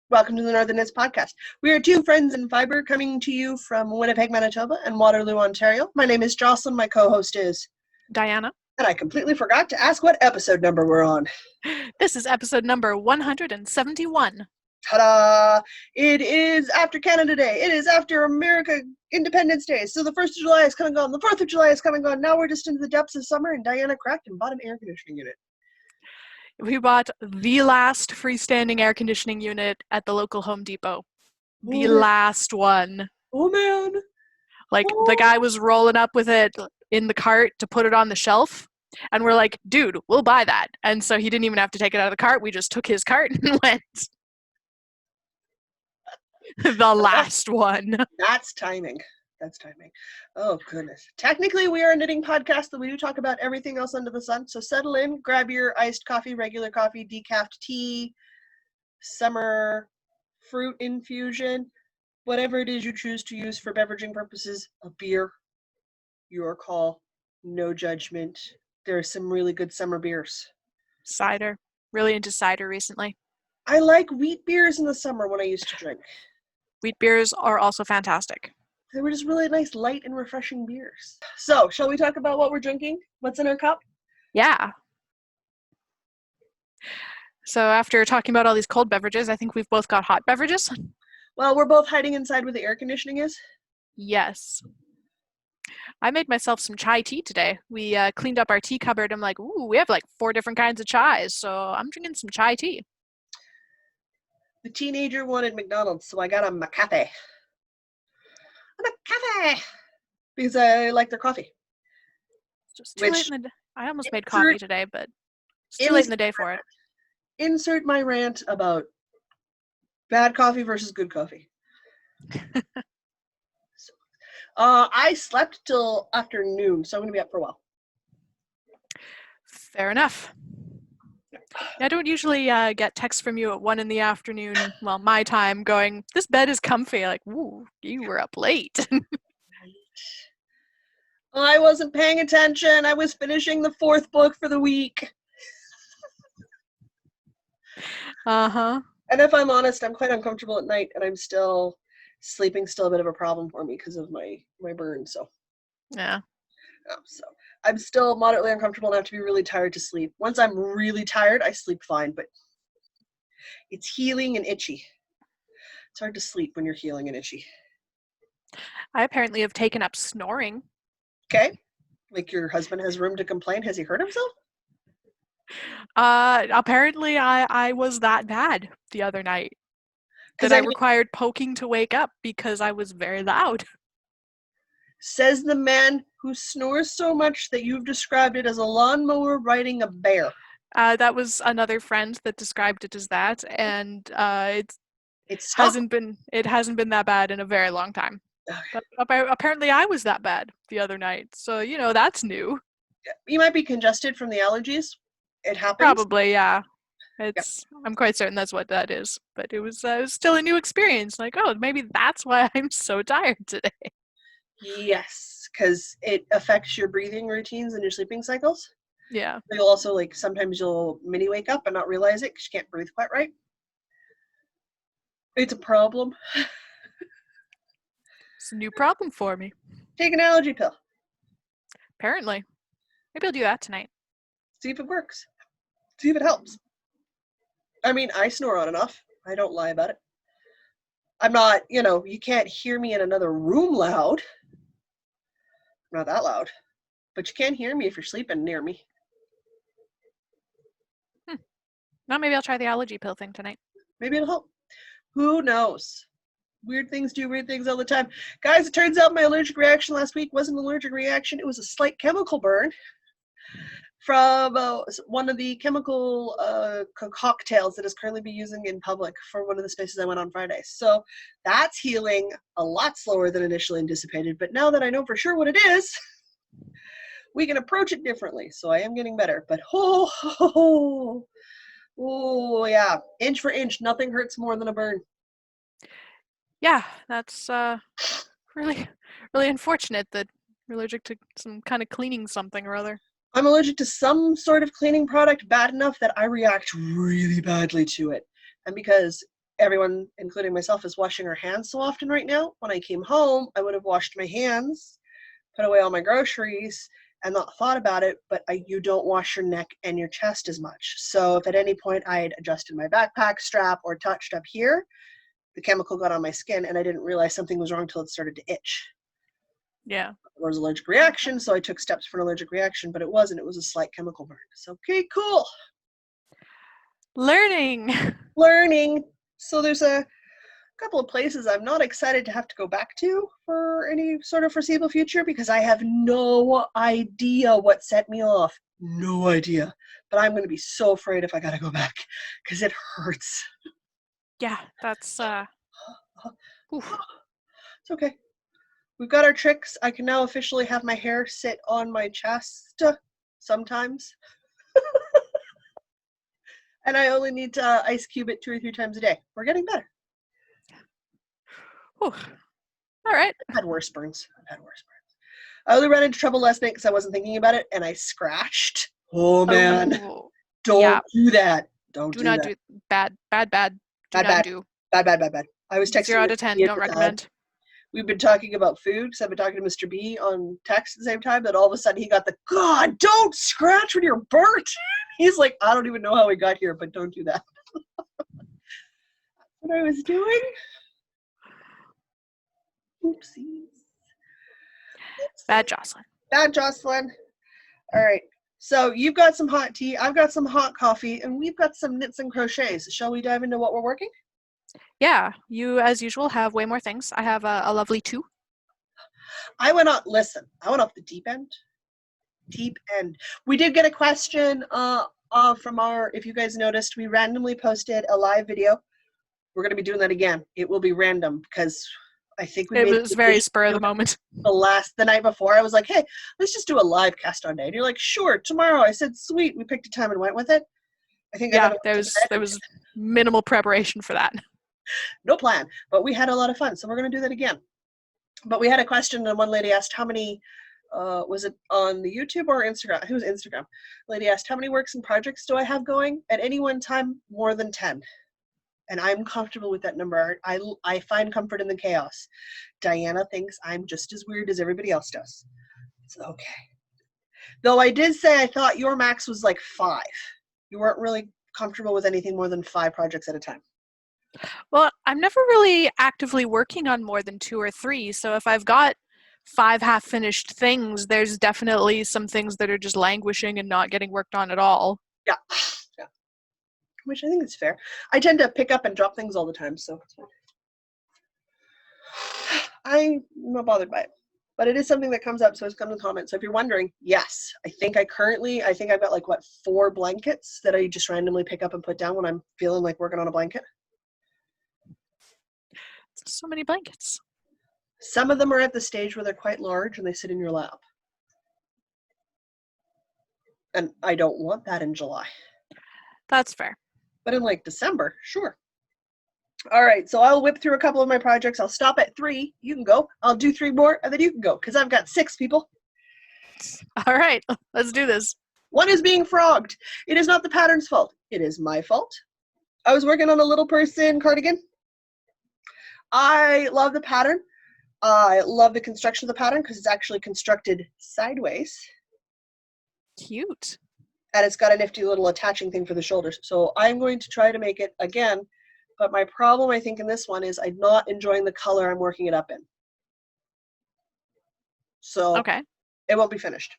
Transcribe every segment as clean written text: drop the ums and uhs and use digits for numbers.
Welcome to the Northerners Podcast. We are two friends in fiber coming to you from Winnipeg, Manitoba and Waterloo, Ontario. My name is Jocelyn. My co-host is Diana. And I completely forgot to ask what episode number we're on. This is episode number 171. Ta-da! It is after Canada Day. It is after America Independence Day. So the 1st of July is coming on. The 4th of July is coming on. Now we're just into the depths of summer, and Diana cracked and bought an air conditioning unit. We bought the last freestanding air conditioning unit at the local Home Depot. The last one. Oh, man. The guy was rolling up with it in the cart to put it on the shelf. And we're like, dude, we'll buy that. And so he didn't even have to take it out of the cart. We just took his cart and went. The last one. That's timing. That's timing. Oh, goodness. Technically, we are a knitting podcast, but we do talk about everything else under the sun. So settle in, grab your iced coffee, regular coffee, decaf tea, summer fruit infusion, whatever it is you choose to use for beveraging purposes, a beer, your call, no judgment. There are some really good summer beers. Cider. Really into cider recently. I like wheat beers in the summer when I used to drink. Wheat beers are also fantastic. They were just really nice, light and refreshing beers. So, shall we talk about what we're drinking? What's in our cup? Yeah. So after talking about all these cold beverages, I think we've both got hot beverages. Well, we're both hiding inside where the air conditioning is. Yes. I made myself some chai tea today. We cleaned up our tea cupboard. I'm like, ooh, we have like 4 different kinds of chais, so I'm drinking some chai tea. The teenager wanted McDonald's, so I got him a cafe. Because I like their coffee. It's just too late in the day. I almost made coffee today, but it's too late in the day for it. Insert my rant about bad coffee versus good coffee. I slept till afternoon, so I'm going to be up for a while. Fair enough. I don't usually get texts from you at 1 in the afternoon, well, my time, going, this bed is comfy. Like, ooh, you were up late. I wasn't paying attention. I was finishing the 4th book for the week. Uh-huh. And if I'm honest, I'm quite uncomfortable at night, and sleeping's still a bit of a problem for me because of my burn, so. Yeah. So I'm still moderately uncomfortable enough to be really tired to sleep. Once I'm really tired, I sleep fine, but it's healing and itchy. It's hard to sleep when you're healing and itchy. I apparently have taken up snoring. Okay. Like your husband has room to complain. Has he hurt himself? Apparently I was that bad the other night. That I required poking to wake up because I was very loud. Says the man who snores so much that you've described it as a lawnmower riding a bear. That was another friend that described it as that, and it hasn't been that bad in a very long time. Okay. But apparently I was that bad the other night, so that's new. You might be congested from the allergies. It happens. Probably, yeah. I'm quite certain that's what that is. But it was still a new experience. Like, oh, maybe that's why I'm so tired today. Yes, because it affects your breathing routines and your sleeping cycles. Yeah. You'll also, sometimes you'll mini wake up and not realize it because you can't breathe quite right. It's a problem. It's a new problem for me. Take an allergy pill. Apparently. Maybe I'll do that tonight. See if it works. See if it helps. I mean, I snore on and off. I don't lie about it. I'm not, you can't hear me in another room loud. I'm not that loud. But you can hear me if you're sleeping near me. Well, maybe I'll try the allergy pill thing tonight. Maybe it'll help. Who knows? Weird things do weird things all the time. Guys, it turns out my allergic reaction last week wasn't an allergic reaction. It was a slight chemical burn from one of the chemical cocktails that is currently being used in public for one of the spaces I went on Friday. So that's healing a lot slower than initially anticipated. But now that I know for sure what it is, we can approach it differently. So I am getting better. But oh yeah, inch for inch, nothing hurts more than a burn. Yeah, that's really, really unfortunate that you're allergic to some kind of cleaning something or other. I'm allergic to some sort of cleaning product bad enough that I react really badly to it. And because everyone, including myself, is washing our hands so often right now. When I came home, I would have washed my hands, put away all my groceries, and not thought about it, but you don't wash your neck and your chest as much. So if at any point I had adjusted my backpack strap or touched up here, the chemical got on my skin and I didn't realize something was wrong until it started to itch. Yeah. There was an allergic reaction, so I took steps for an allergic reaction, but it wasn't. It was a slight chemical burn. So, okay, cool. Learning. So there's a couple of places I'm not excited to have to go back to for any sort of foreseeable future because I have no idea what set me off. No idea. But I'm going to be so afraid if I got to go back because it hurts. Yeah, that's oof. It's okay. We've got our tricks. I can now officially have my hair sit on my chest sometimes. And I only need to ice cube it 2 or 3 times a day. We're getting better. Whew. All right. I've had worse burns. I only ran into trouble last night because I wasn't thinking about it and I scratched. Oh man. Oh, Don't do that. Do not do bad. Do. Bad. I was texting 0 out of 10. Don't recommend. We've been talking about food because I've been talking to Mr. B on text at the same time. That all of a sudden he got the, God, don't scratch when you're burnt. He's like, I don't even know how we got here, but don't do that. What I was doing. Oopsies. Bad Jocelyn. All right. So you've got some hot tea. I've got some hot coffee. And we've got some knits and crochets. Shall we dive into what we're working? Yeah. You, as usual, have way more things. I have a lovely 2. I went off the deep end. We did get a question from if you guys noticed, we randomly posted a live video. We're going to be doing that again. It will be random because I think it was very spur of the moment. The night before, I was like, hey, let's just do a live cast on day. And you're like, sure, tomorrow. I said, sweet. We picked a time and went with it. I think there was minimal preparation for that. No plan, but we had a lot of fun. So we're going to do that again. But we had a question and one lady asked how many, was it on the YouTube or Instagram? I think it was Instagram. Lady asked, how many works and projects do I have going? At any one time, more than 10. And I'm comfortable with that number. I find comfort in the chaos. Diana thinks I'm just as weird as everybody else does. It's okay. Though I did say I thought your max was like 5. You weren't really comfortable with anything more than 5 projects at a time. Well, I'm never really actively working on more than 2 or 3. So if I've got 5 half-finished things, there's definitely some things that are just languishing and not getting worked on at all. Yeah. Which I think is fair. I tend to pick up and drop things all the time, so it's fine. I'm not bothered by it. But it is something that comes up, so it's come to the comments. So if you're wondering, yes, I think I've got like, 4 blankets that I just randomly pick up and put down when I'm feeling like working on a blanket. So many blankets. Some of them are at the stage where they're quite large and they sit in your lap. And I don't want that in July. That's fair. But in like December, sure. All right, so I'll whip through a couple of my projects. I'll stop at 3. You can go. I'll do 3 more, and then you can go, because I've got 6 people. All right, let's do this. One is being frogged. It is not the pattern's fault. It is my fault. I was working on a little person cardigan. I love the pattern. I love the construction of the pattern because it's actually constructed sideways. Cute. And it's got a nifty little attaching thing for the shoulders. So I'm going to try to make it again. But my problem, I think, in this one is I'm not enjoying the color I'm working it up in. So okay. It won't be finished.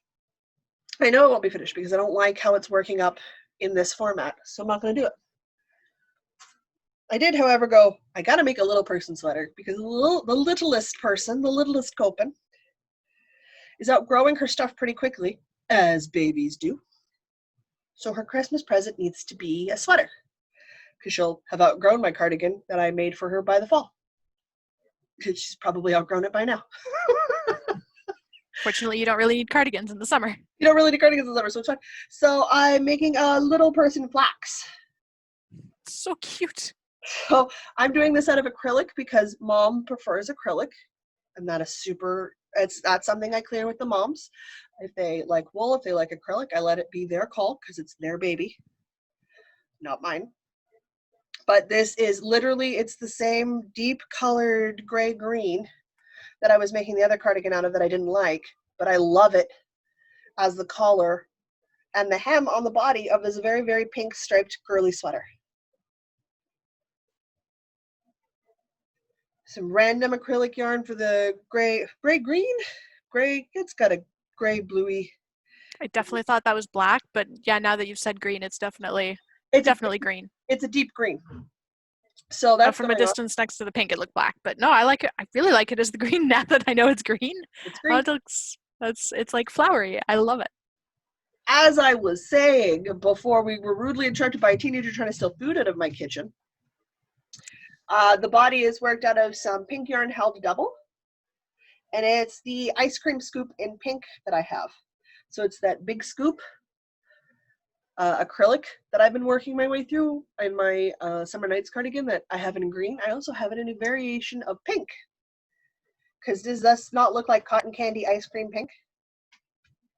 I know it won't be finished because I don't like how it's working up in this format. So I'm not going to do it. I did, however, I got to make a little person sweater because the littlest person, the littlest Copen, is outgrowing her stuff pretty quickly, as babies do. So her Christmas present needs to be a sweater because she'll have outgrown my cardigan that I made for her by the fall. Because she's probably outgrown it by now. Fortunately, you don't really need cardigans in the summer. You don't really need cardigans in the summer, so it's fine. So I'm making a little person flax. So cute. So I'm doing this out of acrylic because Mom prefers acrylic. And that's something I clear with the moms. If they like wool, if they like acrylic, I let it be their call because it's their baby, not mine. But this is literally, it's the same deep colored gray-green that I was making the other cardigan out of that I didn't like, but I love it as the collar and the hem on the body of this very, very pink striped girly sweater. Some random acrylic yarn for the gray-green? Gray, it's got a gray bluey. I definitely thought that was black, but yeah, now that you've said green, it's definitely green. It's a deep green. So that's from a distance next to the pink, it looked black, but no, I like it. I really like it as the green now that I know it's green. It's green. It looks, it's like flowery. I love it. As I was saying before, we were rudely interrupted by a teenager trying to steal food out of my kitchen. The body is worked out of some pink yarn held double, and it's the ice cream scoop in pink that I have. So it's that big scoop acrylic that I've been working my way through in my Summer Nights cardigan that I have in green. I also have it in a variation of pink. Because does this not look like cotton candy ice cream pink?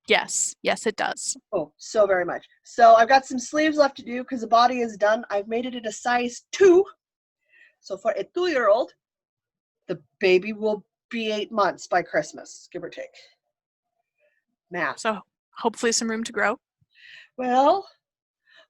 Yes, it does. Oh, so very much. So I've got some sleeves left to do because the body is done. I've made it in a size 2. So for a 2-year-old, the baby will be 8 months by Christmas, give or take. Math. So hopefully some room to grow. Well,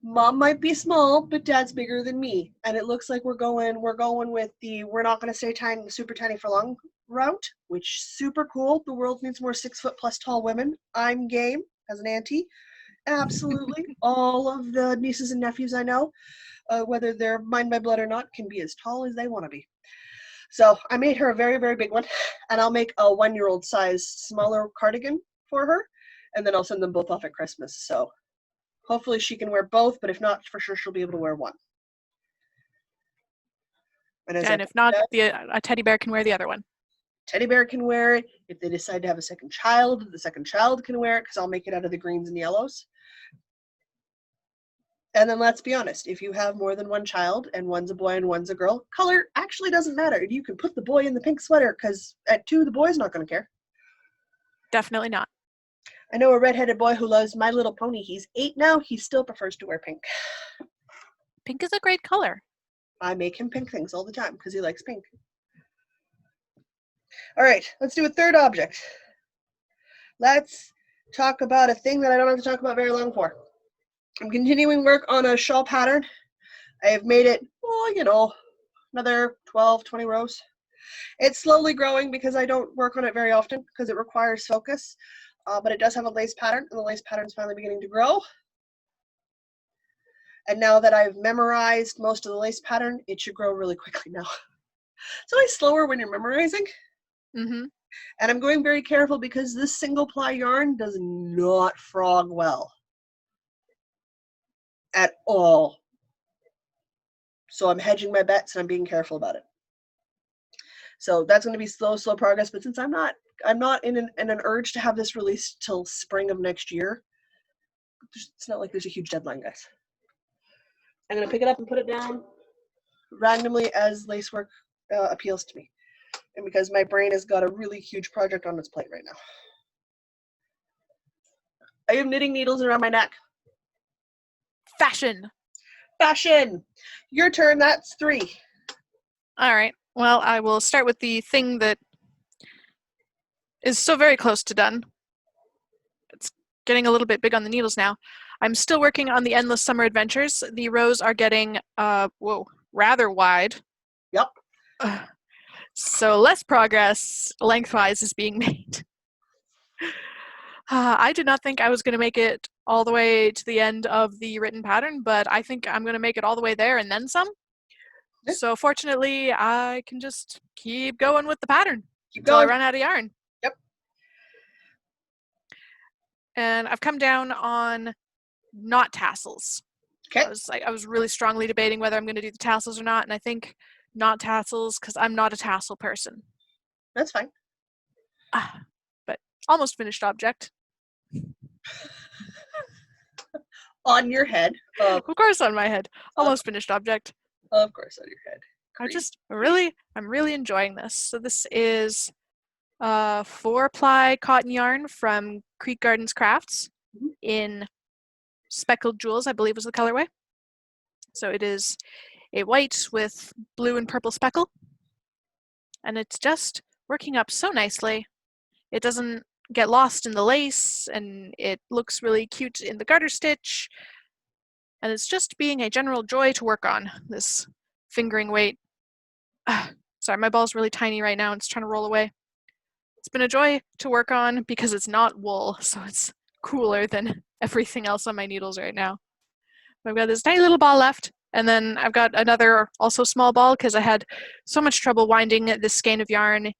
Mom might be small, but Dad's bigger than me, and it looks like we're going with the we're not going to stay tiny, super tiny for long route, which super cool. The world needs more 6 foot plus tall women. I'm game as an auntie, absolutely. All of the nieces and nephews I know, whether they're mine by blood or not, can be as tall as they want to be. So I made her a very, very big one, and I'll make a 1-year-old size smaller cardigan for her, and then I'll send them both off at Christmas. So hopefully she can wear both, but if not, for sure she'll be able to wear one. And if not, a teddy bear can wear the other one. Teddy bear can wear it. If they decide to have a second child, the second child can wear it because I'll make it out of the greens and yellows. And then let's be honest, if you have more than one child and one's a boy and one's a girl, color actually doesn't matter. You can put the boy in the pink sweater because at 2, the boy's not going to care. Definitely not. I know a redheaded boy who loves My Little Pony. He's 8 now. He still prefers to wear pink. Pink is a great color. I make him pink things all the time because he likes pink. All right, let's do a third object. Let's talk about a thing that I don't have to talk about very long for. I'm continuing work on a shawl pattern. I have made it, another 12, 20 rows. It's slowly growing because I don't work on it very often because it requires focus. But it does have a lace pattern, and the lace pattern is finally beginning to grow. And now that I've memorized most of the lace pattern, it should grow really quickly now. It's always slower when you're memorizing. Mm-hmm. And I'm going very careful because this single ply yarn does not frog well. At all. So I'm hedging my bets and I'm being careful about it. So that's going to be slow progress. But since I'm not in an urge to have this released till spring of next year, it's not like there's a huge deadline, guys. I'm going to pick it up and put it down randomly as lacework appeals to me. And because my brain has got a really huge project on its plate right now. I am knitting needles around my neck. Fashion. Your turn. That's 3. All right. Well, I will start with the thing that is so very close to done. It's getting a little bit big on the needles now. I'm still working on the Endless Summer Adventures. The rows are getting, rather wide. Yep. So less progress lengthwise is being made. I did not think I was going to make it all the way to the end of the written pattern, but I think I'm going to make it all the way there and then some. So fortunately, I can just keep going with the pattern until I run out of yarn. Yep. And I've come down on knot tassels. Okay. I was really strongly debating whether I'm going to do the tassels or not, and I think knot tassels because I'm not a tassel person. That's fine. But almost finished object. On your head. Of course on my head. Almost finished object. Of course on your head. I'm really enjoying this. So this is 4-ply cotton yarn from Creek Gardens Crafts in Speckled Jewels, I believe was the colorway. So it is a white with blue and purple speckle. And it's just working up so nicely. It doesn't get lost in the lace, and it looks really cute in the garter stitch. And it's just being a general joy to work on, this fingering weight. Sorry, my ball's really tiny right now and it's trying to roll away. It's been a joy to work on because it's not wool, so it's cooler than everything else on my needles right now. I've got this tiny little ball left, and then I've got another also small ball because I had so much trouble winding this skein of yarn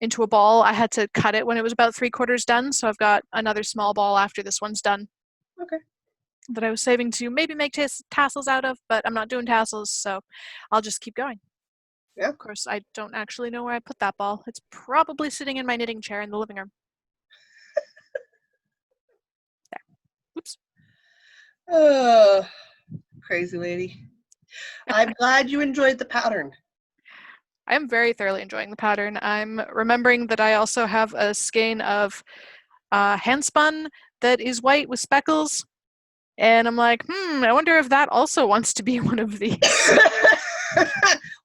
into a ball. I had to cut it when it was about 3/4 done, so I've got another small ball after this one's done. Okay. That I was saving to maybe make tassels out of, but I'm not doing tassels, so I'll just keep going. Yeah. Of course, I don't actually know where I put that ball. It's probably sitting in my knitting chair in the living room. There. Oops. Crazy lady. I'm glad you enjoyed the pattern. I am very thoroughly enjoying the pattern. I'm remembering that I also have a skein of handspun that is white with speckles. And I'm like, I wonder if that also wants to be one of these.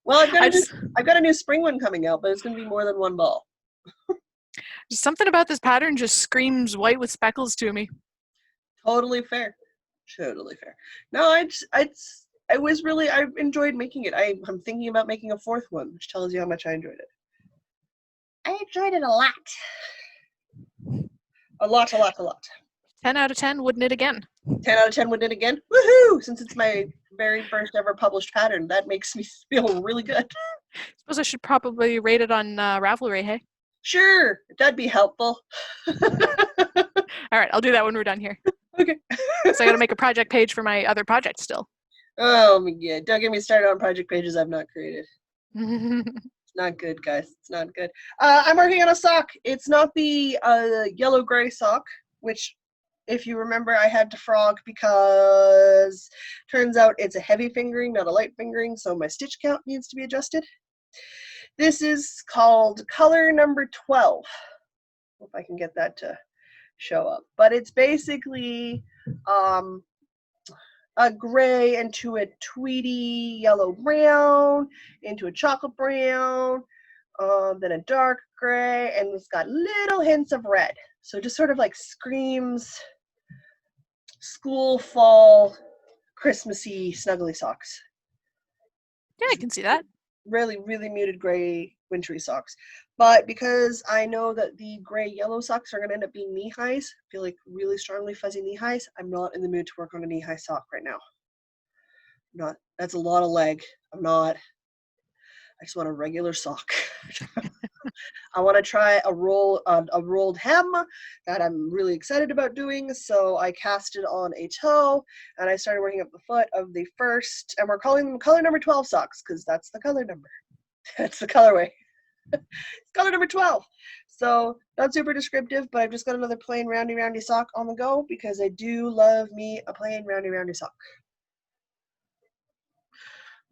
Well, I've got a new spring one coming out, but it's going to be more than one ball. Something about this pattern just screams white with speckles to me. Totally fair. Totally fair. No, I enjoyed making it. I'm thinking about making a fourth one, which tells you how much I enjoyed it. I enjoyed it a lot. A lot. 10 out of 10 would knit again. 10 out of 10 would knit again. Woohoo! Since it's my very first ever published pattern, that makes me feel really good. I suppose I should probably rate it on Ravelry, hey? Sure, that'd be helpful. All right, I'll do that when we're done here. Okay. So I got to make a project page for my other project still. Oh my god, don't get me started on project pages I've not created. It's not good, guys. It's not good. I'm working on a sock. It's not the yellow-gray sock, which, if you remember, I had to frog because turns out it's a heavy fingering, not a light fingering, so my stitch count needs to be adjusted. This is called color number 12. Hope I can get that to show up. But it's basically a gray into a tweedy yellow brown, into a chocolate brown, then a dark gray, and it's got little hints of red. So just sort of like screams school, fall, Christmassy, snuggly socks. Yeah, I can see that. Really, really muted gray, wintry socks. But because I know that the gray-yellow socks are going to end up being knee-highs, I feel like really strongly fuzzy knee-highs, I'm not in the mood to work on a knee-high sock right now. That's a lot of leg. I just want a regular sock. I want to try a rolled hem that I'm really excited about doing. So I cast it on a toe and I started working up the foot of the first, and we're calling them color number 12 socks because that's the color number. That's the colorway. It's color number 12. So not super descriptive, but I've just got another plain roundy sock on the go because I do love me a plain roundy sock.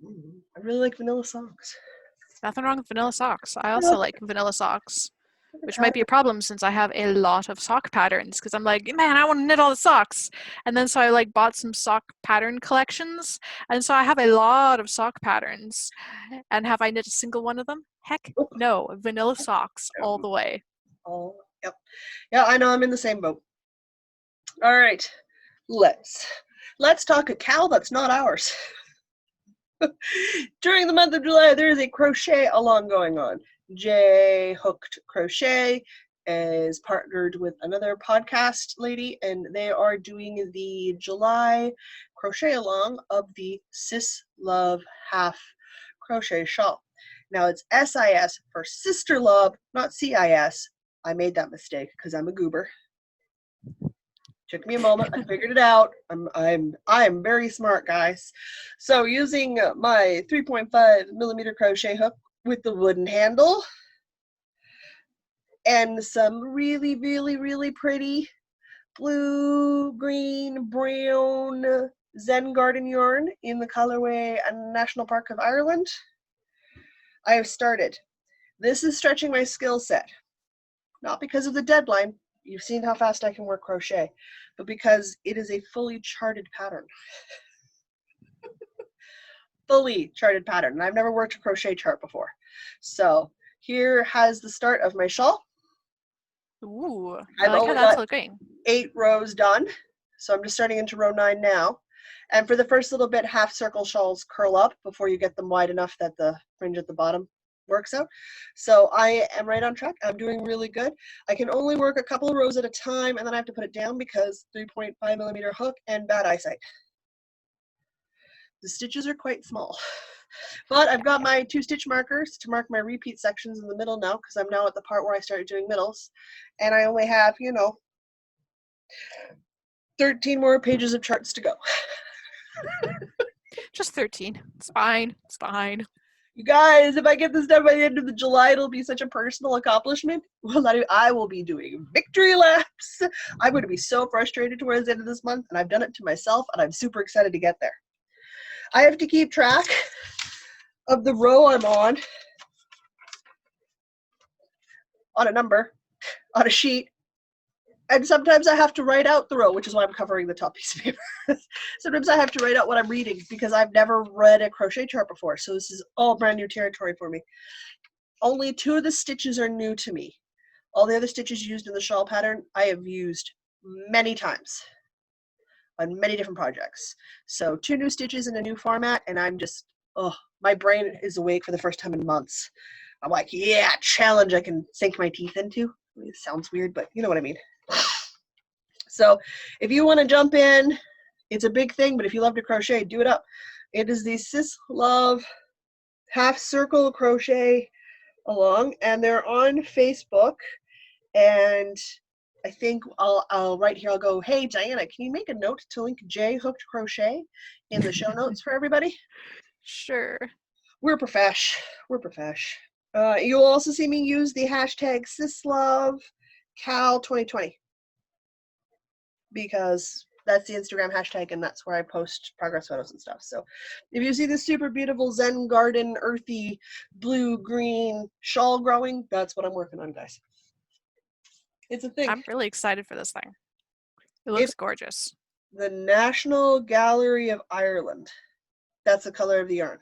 I really like vanilla socks. Nothing wrong with vanilla socks. I also like vanilla socks, which might be a problem since I have a lot of sock patterns because I'm like, man, I want to knit all the socks. And then so I like bought some sock pattern collections. And so I have a lot of sock patterns. And have I knit a single one of them? Heck no. Vanilla socks all the way. Oh, yep. Yeah, I know, I'm in the same boat. All right. Let's talk a cow that's not ours. During the month of July, there is a crochet along going on. J Hooked Crochet is partnered with another podcast lady, and they are doing the July crochet along of the Sis Love Half Crochet Shawl. Now it's SIS for Sister Love, not CIS. I made that mistake because I'm a goober. Took me a moment. I figured it out. I'm very smart, guys. So using my 3.5 millimeter crochet hook with the wooden handle and some really, really, really pretty blue, green, brown Zen Garden yarn in the colorway National Park of Ireland, I have started. This is stretching my skill set, not because of the deadline. You've seen how fast I can work crochet, but because it is a fully charted pattern. fully charted pattern, and I've never worked a crochet chart before. So here has the start of my shawl. Ooh, I've I like how only that's got looking. 8 rows done, so I'm just starting into row 9 now. And for the first little bit, half circle shawls curl up before you get them wide enough that the fringe at the bottom works out. So I am right on track. I'm doing really good. I can only work a couple of rows at a time, and then I have to put it down because 3.5 millimeter hook and bad eyesight. The stitches are quite small. But I've got my 2 stitch markers to mark my repeat sections in the middle now, because I'm now at the part where I started doing middles. And I only have, 13 more pages of charts to go. Just 13. It's fine. It's fine. You guys, if I get this done by the end of July, it'll be such a personal accomplishment. Well, I will be doing victory laps. I'm going to be so frustrated towards the end of this month, and I've done it to myself, and I'm super excited to get there. I have to keep track of the row I'm on a number, on a sheet, and sometimes I have to write out the row, which is why I'm covering the top piece of paper. Sometimes I have to write out what I'm reading because I've never read a crochet chart before, so this is all brand new territory for me. Only 2 of the stitches are new to me. All the other stitches used in the shawl pattern I have used many times on many different projects. So 2 new stitches in a new format, and I'm just, my brain is awake for the first time in months. I'm like, yeah, challenge I can sink my teeth into. It sounds weird, but you know what I mean. So if you want to jump in, it's a big thing, but if you love to crochet, do it up. It is the Sis Love half circle crochet along, and they're on Facebook. And I think I'll right here, I'll go, hey, Diana, can you make a note to link J Hooked Crochet in the show notes for everybody? Sure. We're profesh. We're profesh. You'll also see me use the hashtag SisLoveCal2020 because that's the Instagram hashtag, and that's where I post progress photos and stuff. So if you see this super beautiful Zen Garden, earthy, blue-green shawl growing, that's what I'm working on, guys. It's a thing. I'm really excited for this thing. It looks gorgeous. The National Gallery of Ireland. That's the color of the yarn.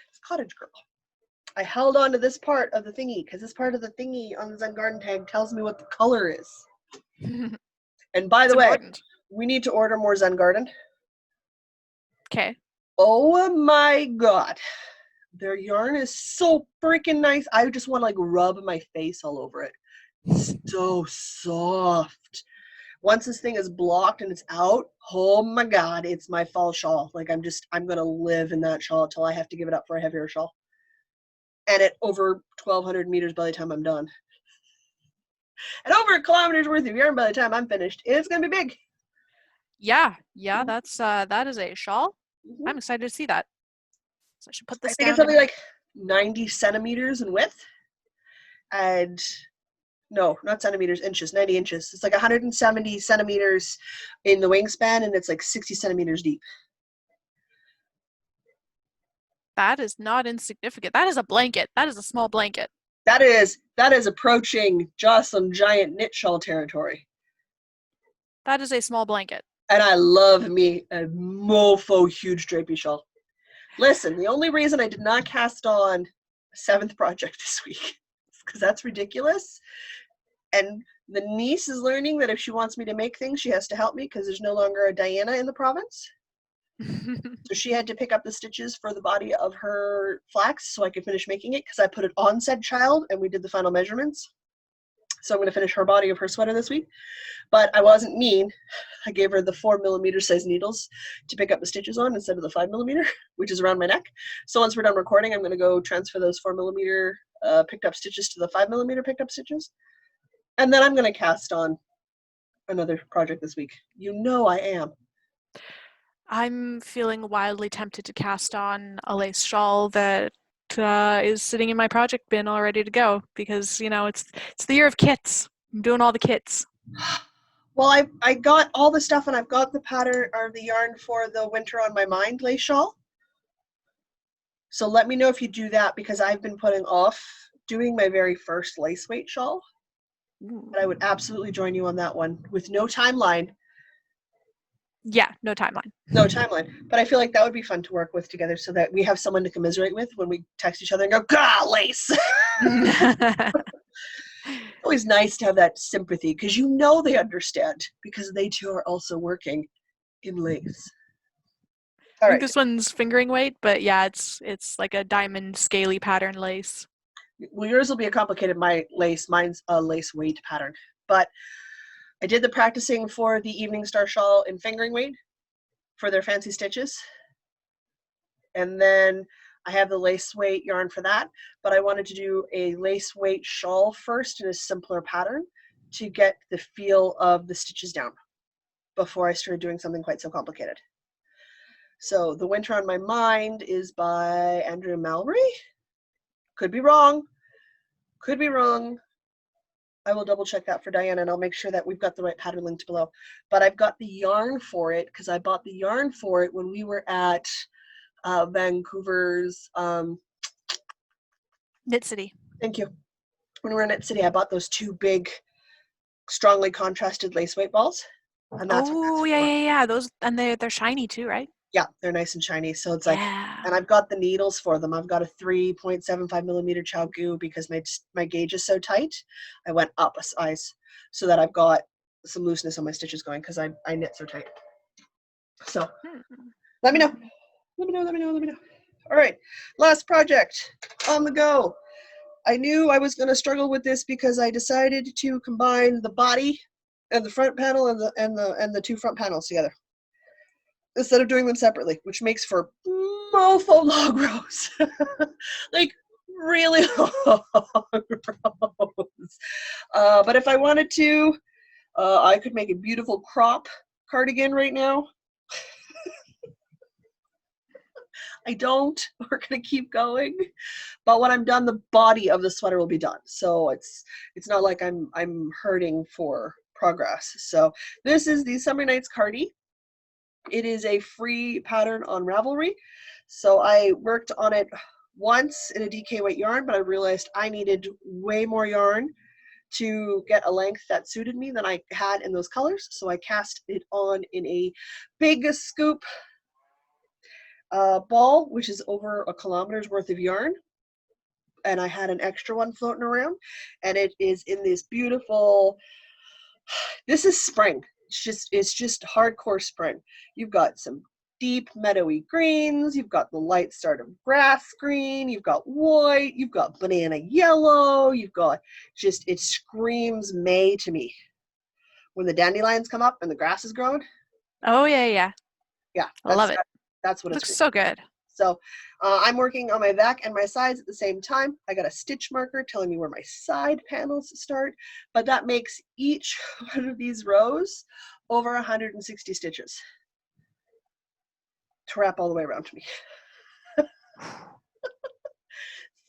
It's Cottage Girl. I held on to this part of the thingy because this part of the thingy on the Zen Garden tag tells me what the color is. And by the way, important. We need to order more Zen Garden. Okay. Oh my god. Their yarn is so freaking nice. I just want to like rub my face all over it. It's so soft. Once this thing is blocked and it's out, oh my god, it's my fall shawl. Like I'm gonna live in that shawl until I have to give it up for a heavier shawl. And at over 1,200 meters by the time I'm done. And over a kilometer's worth of yarn by the time I'm finished. It's gonna be big. Yeah, that's that is a shawl. Mm-hmm. I'm excited to see that. So I should put this I think it's something like 90 centimeters in width. And no, not centimeters, inches, 90 inches. It's like 170 centimeters in the wingspan, and it's like 60 centimeters deep. That is not insignificant. That is a blanket. That is a small blanket. That is approaching Jocelyn giant knit shawl territory. That is a small blanket. And I love me a mofo huge drapey shawl. Listen, the only reason I did not cast on a 7th project this week is because that's ridiculous. And the niece is learning that if she wants me to make things, she has to help me because there's no longer a Diana in the province. So she had to pick up the stitches for the body of her flax so I could finish making it because I put it on said child and we did the final measurements. So I'm going to finish her body of her sweater this week. But I wasn't mean. I gave her the 4 millimeter size needles to pick up the stitches on instead of the 5 millimeter, which is around my neck. So once we're done recording, I'm going to go transfer those 4 millimeter picked up stitches to the 5 millimeter picked up stitches. And then I'm going to cast on another project this week. You know I am. I'm feeling wildly tempted to cast on a lace shawl that is sitting in my project bin all ready to go because, you know, it's the year of kits. I'm doing all the kits. Well, I got all the stuff and I've got the pattern or the yarn for the Winter on My Mind lace shawl. So let me know if you do that because I've been putting off doing my very first lace weight shawl. But I would absolutely join you on that one with no timeline. Yeah, no timeline. No timeline. But I feel like that would be fun to work with together so that we have someone to commiserate with when we text each other and go, "Gah, lace." Always nice to have that sympathy because you know they understand because they too are also working in lace. I All think right. this one's fingering weight, but yeah, it's like a diamond scaly pattern lace. Well, yours will be a complicated mine's a lace weight pattern. But I did the practicing for the Evening Star shawl in fingering weight for their fancy stitches. And then I have the lace weight yarn for that, but I wanted to do a lace weight shawl first in a simpler pattern to get the feel of the stitches down before I started doing something quite so complicated. So The Winter on My Mind is by Andrew Mallory. Could be wrong. Could be wrong. I will double check that for Diana and I'll make sure that we've got the right pattern linked below. But I've got the yarn for it because I bought the yarn for it when we were at Vancouver's Knit City. Thank you. When we were in Knit City, I bought those two big, strongly contrasted lace weight balls. And that's Oh yeah. Those, and they're shiny too, right? Yeah, they're nice and shiny. So it's like, Yeah. and I've got the needles for them. I've got a 3.75 millimeter chow gu because my gauge is so tight. I went up a size so that I've got some looseness on my stitches going because I knit so tight. So let me know. Let me know. All right, last project on the go. I knew I was going to struggle with this because I decided to combine the body and the front panel and the two front panels together instead of doing them separately, which makes for mofo log rows. Like really long rows. But if I wanted to, I could make a beautiful crop cardigan right now. I don't. We're gonna keep going. But when I'm done, the body of the sweater will be done. So it's not like I'm hurting for progress. So this is the Summer Nights Cardi. It is a free pattern on Ravelry. So I worked on it once in a DK weight yarn, but I realized I needed way more yarn to get a length that suited me than I had in those colors. So I cast it on in a big scoop ball, which is over a kilometer's worth of yarn. And I had an extra one floating around, and it is in this beautiful, this is spring. It's just hardcore spring. You've got some deep meadowy greens, you've got the light start of grass green, you've got white, you've got banana yellow, you've got just, it screams May to me. When the dandelions come up and the grass is growing. Oh yeah. Yeah, I love it. That's what it Looks screams. so good. So I'm working on my back and my sides at the same time. I got a stitch marker telling me where my side panels start, but that makes each one of these rows over 160 stitches to wrap all the way around to me.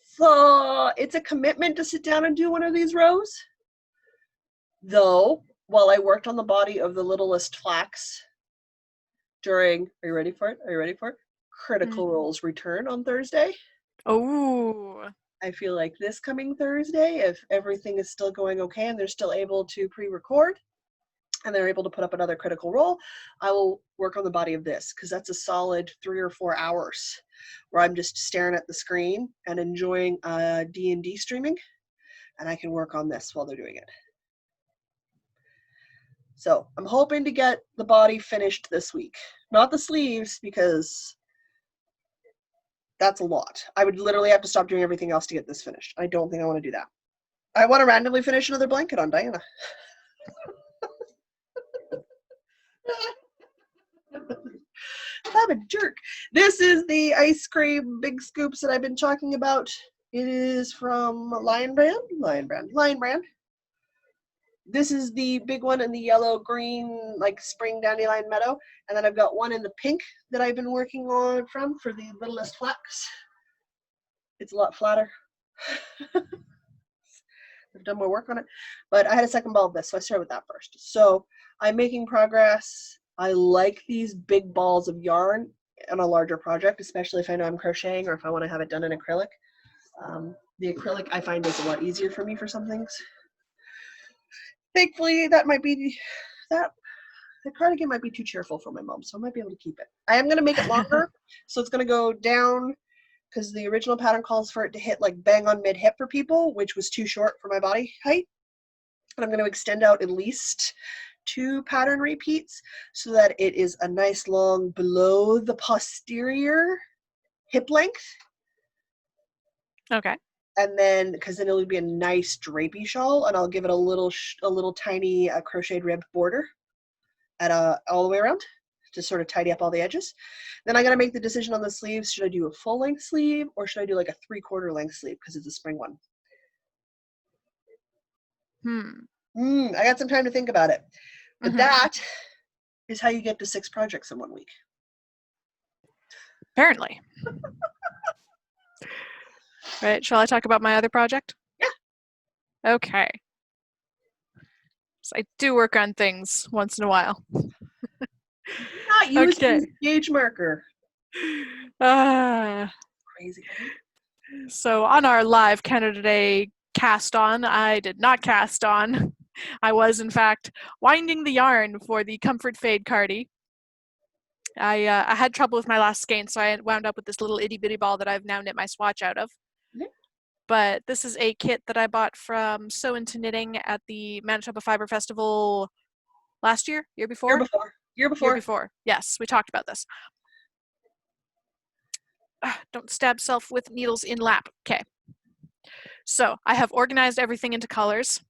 So it's a commitment to sit down and do one of these rows. Though, while I worked on the body of the littlest flax during, are you ready for it? Critical Role's return on Thursday. Oh. I feel like this coming Thursday, if everything is still going okay and they're still able to pre-record and they're able to put up another Critical Role, I will work on the body of this because that's a solid 3 or 4 hours where I'm just staring at the screen and enjoying D&D streaming, and I can work on this while they're doing it. So I'm hoping to get the body finished this week. Not the sleeves because that's a lot. I would literally have to stop doing everything else to get this finished. I don't think I want to do that. I want to randomly finish another blanket on Diana. I'm a jerk. This is the ice cream big scoops that I've been talking about. It is from Lion Brand. This is the big one in the yellow green, like spring dandelion meadow. And then I've got one in the pink that I've been working on for the littlest flax. It's a lot flatter. I've done more work on it, but I had a second ball of this, so I started with that first. So I'm making progress. I like these big balls of yarn on a larger project, especially if I know I'm crocheting or if I want to have it done in acrylic. The acrylic I find is a lot easier for me for some things. Thankfully, that might be that. the cardigan might be too cheerful for my mom, so I might be able to keep it. I am going to make it longer, so it's going to go down because the original pattern calls for it to hit like bang on mid-hip for people, which was too short for my body height. But I'm going to extend out at least 2 pattern repeats so that it is a nice long below the posterior hip length. Okay. And then, because then it'll be a nice drapey shawl, and I'll give it a little tiny crocheted rib border at all the way around to sort of tidy up all the edges. Then I got to make the decision on the sleeves. Should I do a full length sleeve or should I do like a 3/4 length sleeve because it's a spring one? I got some time to think about it. But that is how you get to 6 projects in 1 week. Apparently. Right, shall I talk about my other project? Yeah. Okay. So I do work on things once in a while. Not using the gauge marker. Crazy. So on our live Canada Day cast on, I did not cast on. I was, in fact, winding the yarn for the Comfort Fade Cardi. I had trouble with my last skein, so I wound up with this little itty-bitty ball that I've now knit my swatch out of. Yeah. But this is a kit that I bought from Sew Into Knitting at the Manitoba Fiber Festival last year? Year before? Year before. Yes, we talked about this. Don't stab self with needles in lap. Okay. So I have organized everything into colors,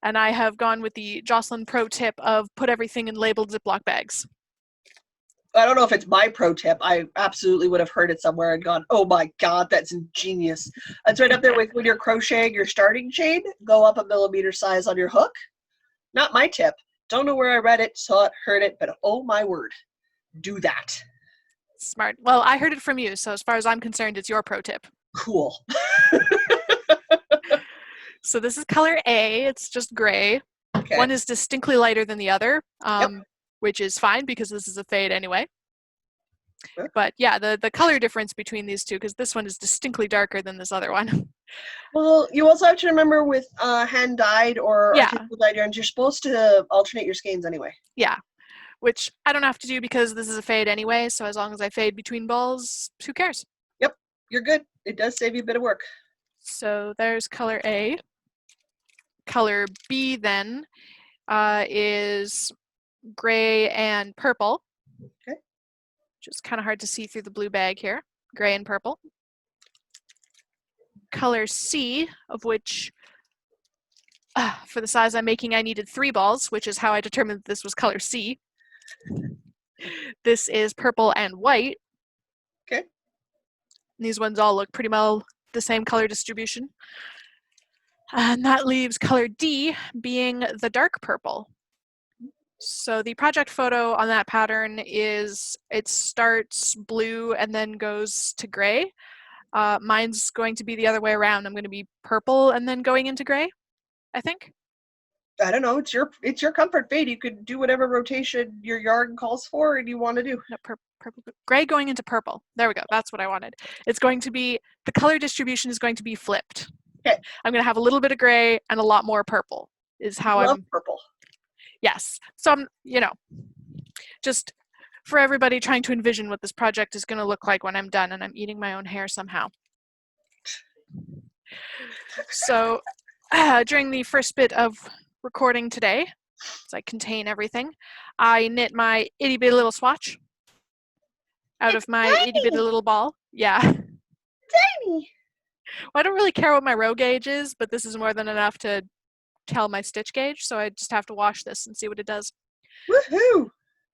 and I have gone with the Jocelyn pro tip of put everything in labeled Ziploc bags. I don't know if it's my pro tip. I absolutely would have heard it somewhere and gone, oh my God, that's ingenious. It's right up there with when you're crocheting your starting chain, go up a millimeter size on your hook. Not my tip. Don't know where I read it, saw it, heard it, but oh my word, do that. Smart. Well, I heard it from you, so as far as I'm concerned, it's your pro tip. Cool. So this is color A. It's just gray. Okay. One is distinctly lighter than the other, which is fine because this is a fade anyway. Sure. But yeah, the color difference between these two, because this one is distinctly darker than this other one. Well, you also have to remember with hand-dyed or artificial-dyed yarns, you're supposed to alternate your skeins anyway. Yeah, which I don't have to do because this is a fade anyway, so as long as I fade between balls, who cares? Yep, you're good. It does save you a bit of work. So there's color A. Color B then is gray and purple. Okay. Which is kind of hard to see through the blue bag here. Gray and purple. Color C, of which for the size I'm making I needed 3 balls, which is how I determined that this was color C. This is purple and white. Okay. And these ones all look pretty well the same color distribution. And that leaves color D being the dark purple. So the project photo on that pattern is, it starts blue and then goes to gray. Mine's going to be the other way around. I'm going to be purple and then going into gray, I think. I don't know. It's your comfort fade. You could do whatever rotation your yarn calls for and you want to do. No, purple, gray going into purple. There we go. That's what I wanted. It's going to be, the color distribution is going to be flipped. Okay. I'm going to have a little bit of gray and a lot more purple is how I love purple. Yes. So I'm, just for everybody trying to envision what this project is going to look like when I'm done, and I'm eating my own hair somehow. So during the first bit of recording today, as I contain everything, I knit my itty bitty little swatch out of my itty bitty little ball. Yeah. Tiny. Well, I don't really care what my row gauge is, but this is more than enough to tell my stitch gauge, so I just have to wash this and see what it does. Woohoo!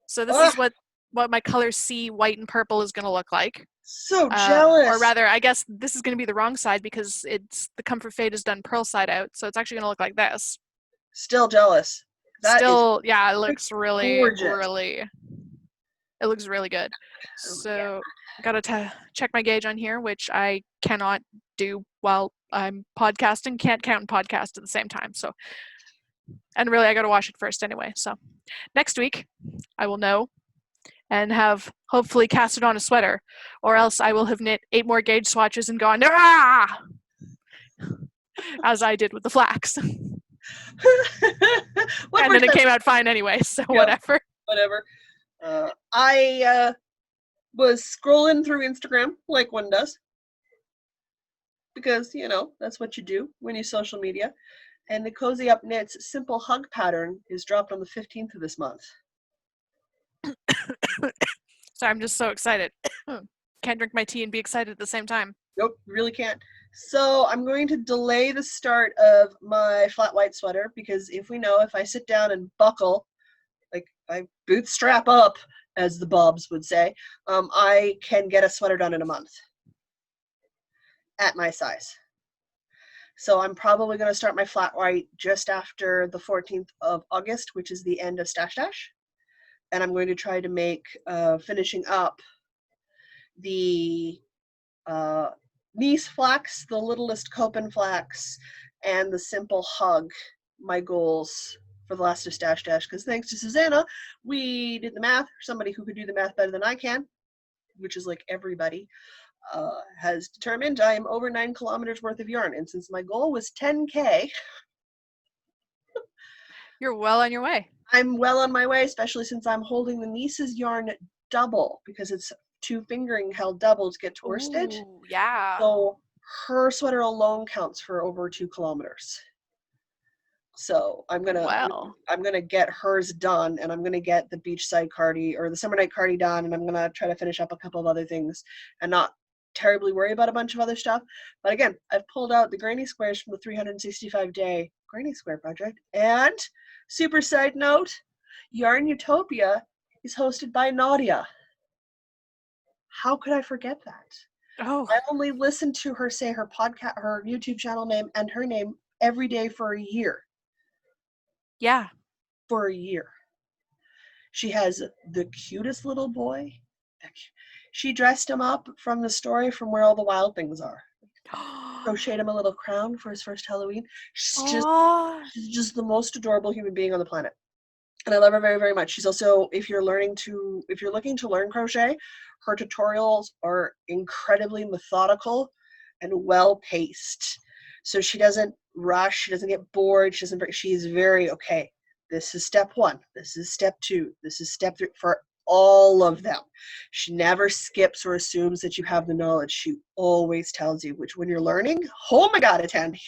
So this is what my color C, white and purple, is going to look like. So jealous. Or rather, I guess this is going to be the wrong side because it's the Comfort Fade is done purl side out, so it's actually going to look like this. Still jealous. It looks really, gorgeous. it looks really good. So I got to check my gauge on here, which I cannot do while I'm podcasting. Can't count and podcast at the same time. So, and really I got to wash it first anyway. So next week I will know and have hopefully cast it on a sweater, or else I will have knit 8 more gauge swatches and gone, as I did with the flax. And then it came out fine anyway, so whatever. whatever. I was scrolling through Instagram like one does, because that's what you do when you social media. And the Cozy Up Knits simple hug pattern is dropped on the 15th of this month. Sorry, I'm just so excited. Can't drink my tea and be excited at the same time. Nope, really can't. So I'm going to delay the start of my flat white sweater, because if I sit down and buckle, like I bootstrap up, as the Bobs would say, I can get a sweater done in a month at my size. So I'm probably going to start my flat white just after the 14th of August, which is the end of Stash Dash. And I'm going to try to make finishing up the Nice flax, the littlest Copen flax, and the simple hug my goals for the last of Stash Dash, because thanks to Susanna, we did the math. Somebody who could do the math better than I can, which is like everybody, has determined I am over 9 kilometers worth of yarn. And since my goal was 10K, you're well on your way. I'm well on my way, especially since I'm holding the Nice's yarn double, because it's 2 fingering held double to get to worsted. Ooh, yeah. So her sweater alone counts for over 2 kilometers. So I'm gonna get hers done, and I'm gonna get the beachside Cardi or the summer night Cardi done, and I'm gonna try to finish up a couple of other things and not terribly worry about a bunch of other stuff. But again, I've pulled out the granny squares from the 365-day granny square project. And super side note, Yarn Utopia is hosted by Nadia. How could I forget that? Oh. I only listened to her say her podcast, her YouTube channel name, and her name every day for a year. Yeah. For a year. She has the cutest little boy. She dressed him up from the story from Where All the Wild Things Are. Crocheted him a little crown for his first Halloween. She's just the most adorable human being on the planet. And I love her very, very much. She's also, if you're looking to learn crochet, her tutorials are incredibly methodical and well-paced. So she doesn't rush, she doesn't get bored, she's very, okay, this is step 1, this is step 2, this is step 3, for all of them. She never skips or assumes that you have the knowledge. She always tells you, which when you're learning, oh my God, it's handy.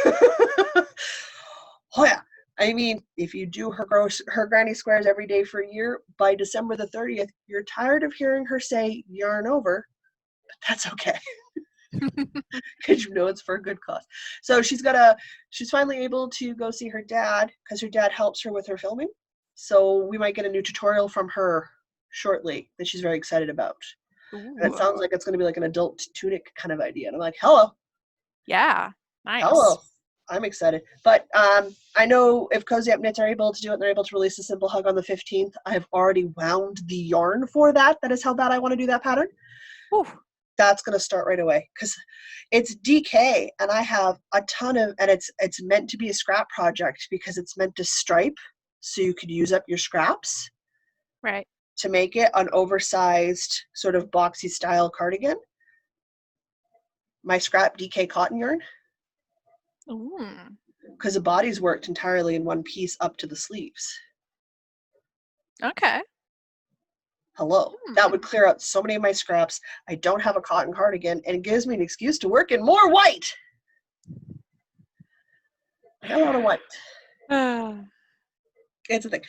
Oh yeah. I mean, if you do her granny squares every day for a year, by December the 30th, you're tired of hearing her say yarn over, but that's okay. Because it's for a good cause. So she's finally able to go see her dad, because her dad helps her with her filming. So we might get a new tutorial from her shortly that she's very excited about. Ooh. And it sounds like it's going to be like an adult tunic kind of idea. And I'm like, hello. Yeah, nice. Hello. I'm excited. But I know if Cozy Up Knits are able to do it and they're able to release a simple hug on the 15th, I've already wound the yarn for that. That is how bad I want to do that pattern. Ooh. That's going to start right away, because it's DK and I have a ton of, and it's meant to be a scrap project because it's meant to stripe so you could use up your scraps. Right. To make it an oversized sort of boxy style cardigan. My scrap DK cotton yarn. Because the body's worked entirely in one piece up to the sleeves. Okay. Hello. That would clear out so many of my scraps. I don't have a cotton cardigan, and it gives me an excuse to work in more white. I got a lot of white. It's a thing.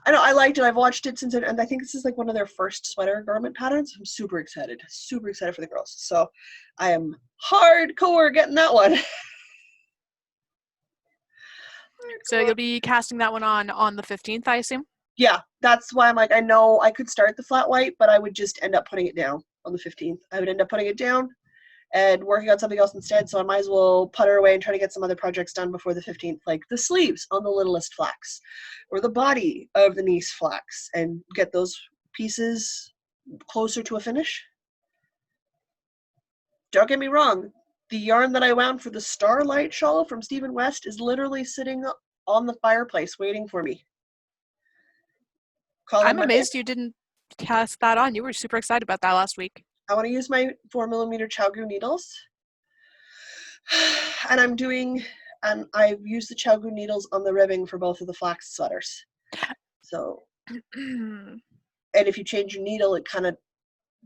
I know, I liked it. I've watched it since, and I think this is like one of their first sweater garment patterns. I'm super excited for the girls. So I am hardcore getting that one. So you'll be casting that one on the 15th, I assume? Yeah, that's why I'm like, I know I could start the flat white, but I would just end up putting it down on the 15th. I would end up putting it down and working on something else instead, so I might as well putter away and try to get some other projects done before the 15th, like the sleeves on the littlest flax, or the body of the Nice flax, and get those pieces closer to a finish. Don't get me wrong, the yarn that I wound for the Starlight shawl from Stephen West is literally sitting on the fireplace waiting for me. I'm amazed you didn't cast that on. You were super excited about that last week. I want to use my 4mm Chowgu needles. And I've used the Chowgu needles on the ribbing for both of the flax sweaters. So, and if you change your needle, it kind of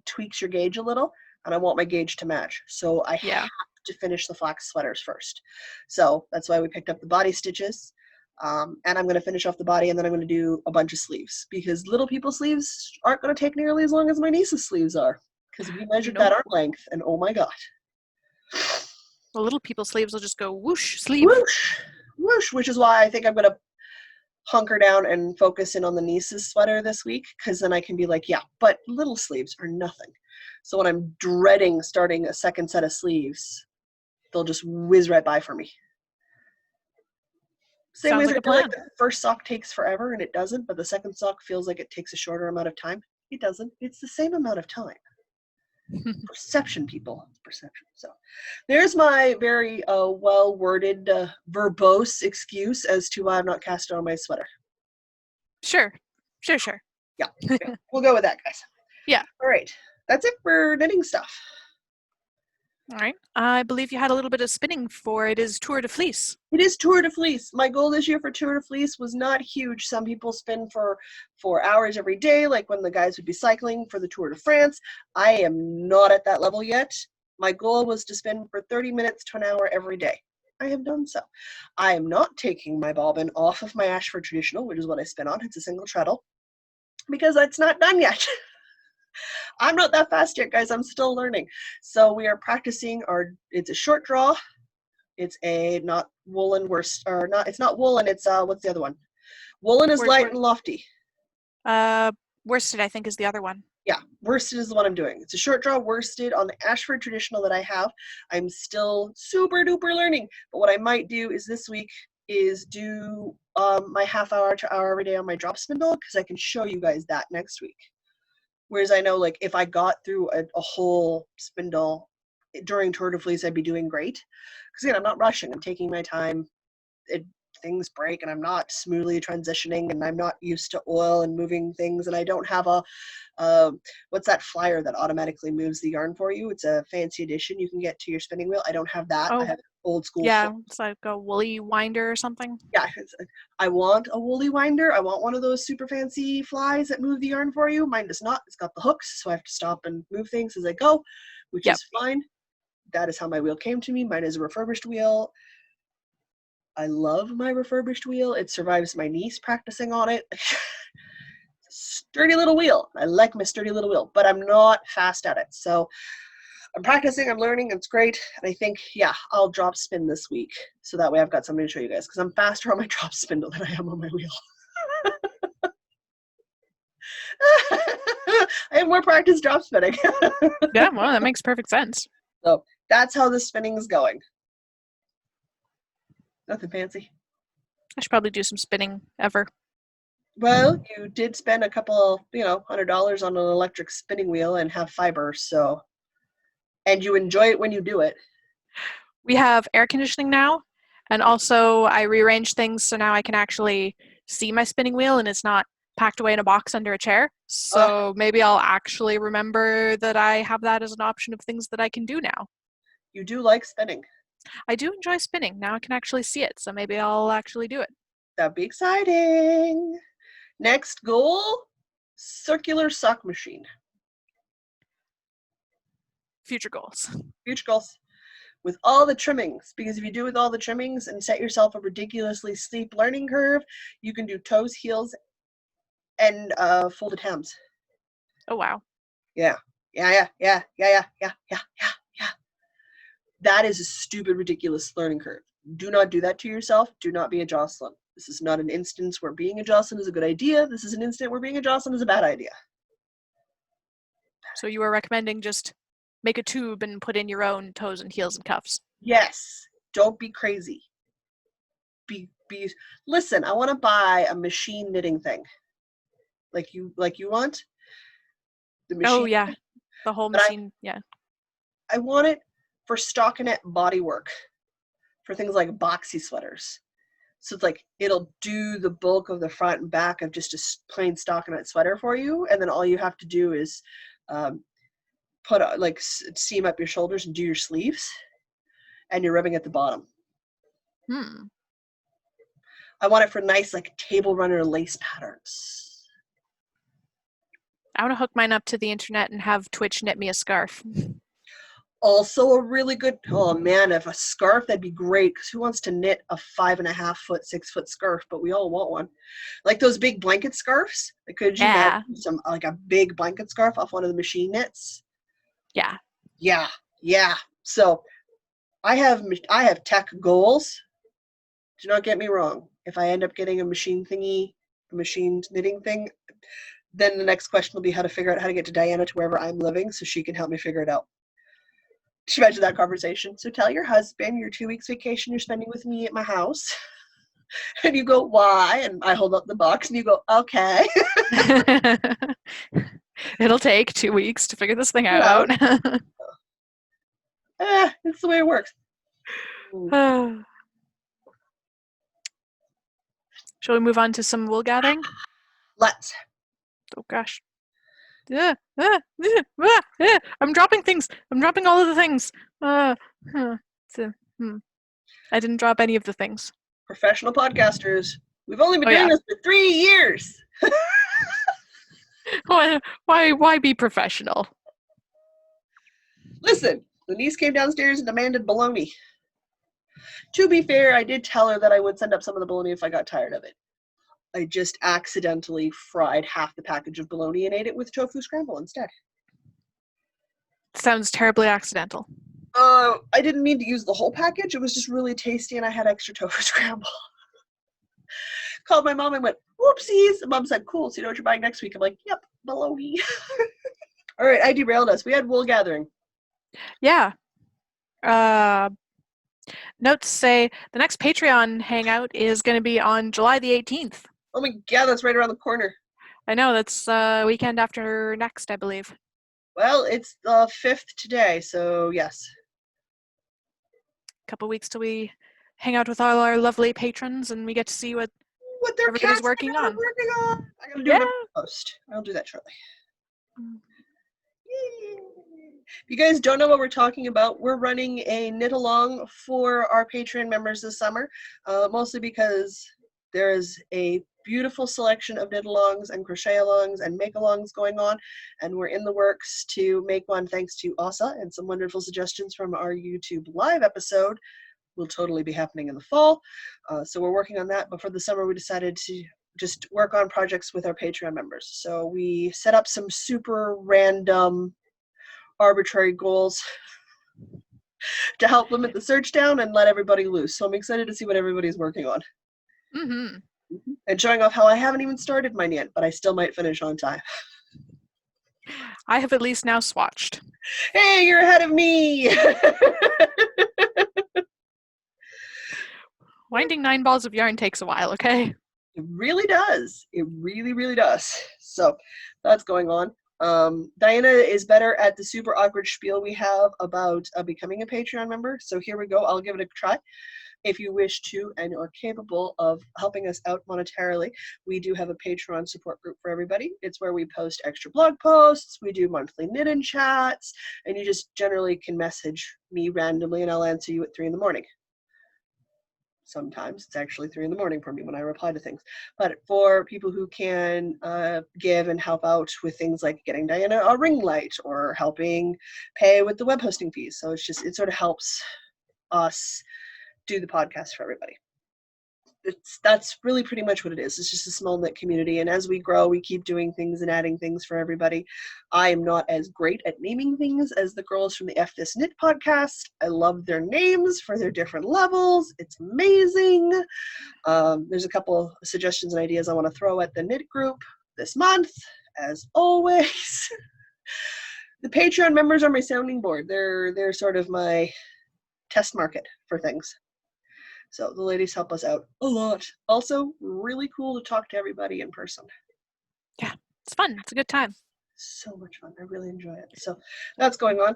tweaks your gauge a little, and I want my gauge to match. So I have to finish the flax sweaters first. So that's why we picked up the body stitches. And I'm going to finish off the body, and then I'm going to do a bunch of sleeves, because little people's sleeves aren't going to take nearly as long as my niece's sleeves are, because we measured that arm length, and oh my god. The little people's sleeves will just go whoosh, sleeve. Whoosh, whoosh, which is why I think I'm going to hunker down and focus in on the niece's sweater this week, because then I can be like, yeah, but little sleeves are nothing. So when I'm dreading starting a second set of sleeves, they'll just whiz right by for me. Same way as I feel like the first sock takes forever, and it doesn't, but the second sock feels like it takes a shorter amount of time. It doesn't. It's the same amount of time. Perception, people. Perception. So there's my very well-worded, verbose excuse as to why I'm not casting on my sweater. Sure. Yeah. We'll go with that, guys. Yeah. All right. That's it for knitting stuff. All right. I believe you had a little bit of spinning for it is Tour de Fleece. It is Tour de Fleece. My goal this year for Tour de Fleece was not huge. Some people spin for 4 hours every day, like when the guys would be cycling for the Tour de France. I am not at that level yet. My goal was to spin for 30 minutes to an hour every day. I have done so. I am not taking my bobbin off of my Ashford Traditional, which is what I spin on. It's a single treadle, because it's not done yet. I'm not that fast yet, guys. I'm still learning. So we are practicing it's a short draw. It's a not woolen it's not woolen, it's what's the other one? Woolen is light and lofty. Worsted, I think, is the other one. Yeah, worsted is the one I'm doing. It's a short draw worsted on the Ashford Traditional that I have. I'm still super duper learning. But what I might do is this week is do my half hour to hour every day on my drop spindle, because I can show you guys that next week. Whereas I know, like, if I got through a whole spindle during Tour de Fleece, I'd be doing great. Because again, I'm not rushing. I'm taking my time. Things break, and I'm not smoothly transitioning, and I'm not used to oil and moving things, and I don't have what's that flyer that automatically moves the yarn for you? It's a fancy edition you can get to your spinning wheel. I don't have that. I have old school. Yeah, it's like a woolly winder or something. Yeah, I want a woolly winder. I want one of those super fancy flies that move the yarn for you. Mine does not. It's got the hooks, so I have to stop and move things as I go, which is fine. That is how my wheel came to me. Mine is a refurbished wheel. I love my refurbished wheel. It survives my niece practicing on it. Sturdy little wheel. I like my sturdy little wheel, but I'm not fast at it. So I'm practicing, I'm learning, it's great. And I think, I'll drop spin this week. So that way I've got something to show you guys, because I'm faster on my drop spindle than I am on my wheel. I have more practice drop spinning. Yeah, well, that makes perfect sense. So that's how the spinning is going. Nothing fancy. I should probably do some spinning ever. Well, you did spend a couple, $100 on an electric spinning wheel and have fiber, so, and you enjoy it when you do it. We have air conditioning now, and also I rearranged things so now I can actually see my spinning wheel and it's not packed away in a box under a chair. So maybe I'll actually remember that I have that as an option of things that I can do now. You do like spinning. I do enjoy spinning. Now I can actually see it, so maybe I'll actually do it. That'd be exciting. Next goal, circular sock machine. Future goals. Future goals. With all the trimmings, because if you do with all the trimmings and set yourself a ridiculously steep learning curve, you can do toes, heels, and folded hems. Oh, wow. Yeah. That is a stupid, ridiculous learning curve. Do not do that to yourself. Do not be a Jocelyn. This is not an instance where being a Jocelyn is a good idea. This is an instant where being a Jocelyn is a bad idea. So you are recommending just make a tube and put in your own toes and heels and cuffs? Yes. Don't be crazy. Listen, I want to buy a machine knitting thing. Like you want? The machine. Oh, yeah. The whole machine, yeah. I want it for stockinette bodywork, for things like boxy sweaters. So it's like, it'll do the bulk of the front and back of just a plain stockinette sweater for you, and then all you have to do is seam up your shoulders and do your sleeves, and you're ribbing at the bottom. I want it for nice, like, table runner lace patterns. I want to hook mine up to the internet and have Twitch knit me a scarf. Also a really good, oh man, if a scarf, that'd be great, because who wants to knit a 5.5 foot, 6 foot scarf? But we all want one. Like those big blanket scarves. Like, could you imagine some, like, a big blanket scarf off one of the machine knits? Yeah. Yeah. So I have tech goals. Do not get me wrong. If I end up getting a machine knitting thing, then the next question will be how to figure out how to get to Diana to wherever I'm living so she can help me figure it out. Just imagine that conversation. So tell your husband your 2 weeks vacation you're spending with me at my house. And you go, why? And I hold up the box and you go, okay. It'll take 2 weeks to figure this thing out. It's the way it works. Shall we move on to some wool gathering? Let's. Oh gosh. I'm dropping things. I'm dropping all of the things. I didn't drop any of the things. Professional podcasters. We've only been doing this for 3 years. Why be professional? Listen, the niece came downstairs and demanded bologna. To be fair, I did tell her that I would send up some of the bologna if I got tired of it. I just accidentally fried half the package of bologna and ate it with tofu scramble instead. Sounds terribly accidental. I didn't mean to use the whole package. It was just really tasty and I had extra tofu scramble. Called my mom and went, whoopsies. And Mom said, cool, so you know what you're buying next week? I'm like, yep, bologna. All right, I derailed us. We had wool gathering. Yeah. Notes say the next Patreon hangout is going to be on July the 18th. Oh my god, that's right around the corner. I know, that's weekend after next, I believe. Well, it's the 5th today, so yes. A couple weeks till we hang out with all our lovely patrons and we get to see what their everybody's working on. I gotta do a post. I'll do that shortly. If you guys don't know what we're talking about, we're running a knit along for our Patreon members this summer, mostly because there is a beautiful selection of knit alongs and crochet alongs and make alongs going on, and we're in the works to make one thanks to Asa and some wonderful suggestions from our YouTube live episode. Will totally be happening in the fall, so we're working on that. But for the summer, we decided to just work on projects with our Patreon members. So we set up some super random, arbitrary goals to help limit the search down and let everybody loose. So I'm excited to see what everybody's working on. And showing off how I haven't even started mine yet, but I still might finish on time. I have at least now swatched. Hey, you're ahead of me! Winding 9 balls of yarn takes a while, okay? It really does. It really, really does. So that's going on. Diana is better at the super awkward spiel we have about becoming a Patreon member. So here we go. I'll give it a try. If you wish to and are capable of helping us out monetarily, we do have a Patreon support group for everybody. It's where we post extra blog posts, we do monthly knit-in chats, and you just generally can message me randomly and I'll answer you at 3 in the morning. Sometimes it's actually 3 in the morning for me when I reply to things. But for people who can give and help out with things like getting Diana a ring light or helping pay with the web hosting fees. So it's just, it sort of helps us do the podcast for everybody. That's really pretty much what it is. It's just a small knit community, and as we grow, we keep doing things and adding things for everybody. I am not as great at naming things as the girls from the F This Knit podcast. I love their names for their different levels. It's amazing. There's a couple suggestions and ideas I want to throw at the knit group this month, as always. The Patreon members are my sounding board. They're sort of my test market for things. So the ladies help us out a lot. Also, really cool to talk to everybody in person. Yeah, it's fun. It's a good time. So much fun. I really enjoy it. So that's going on.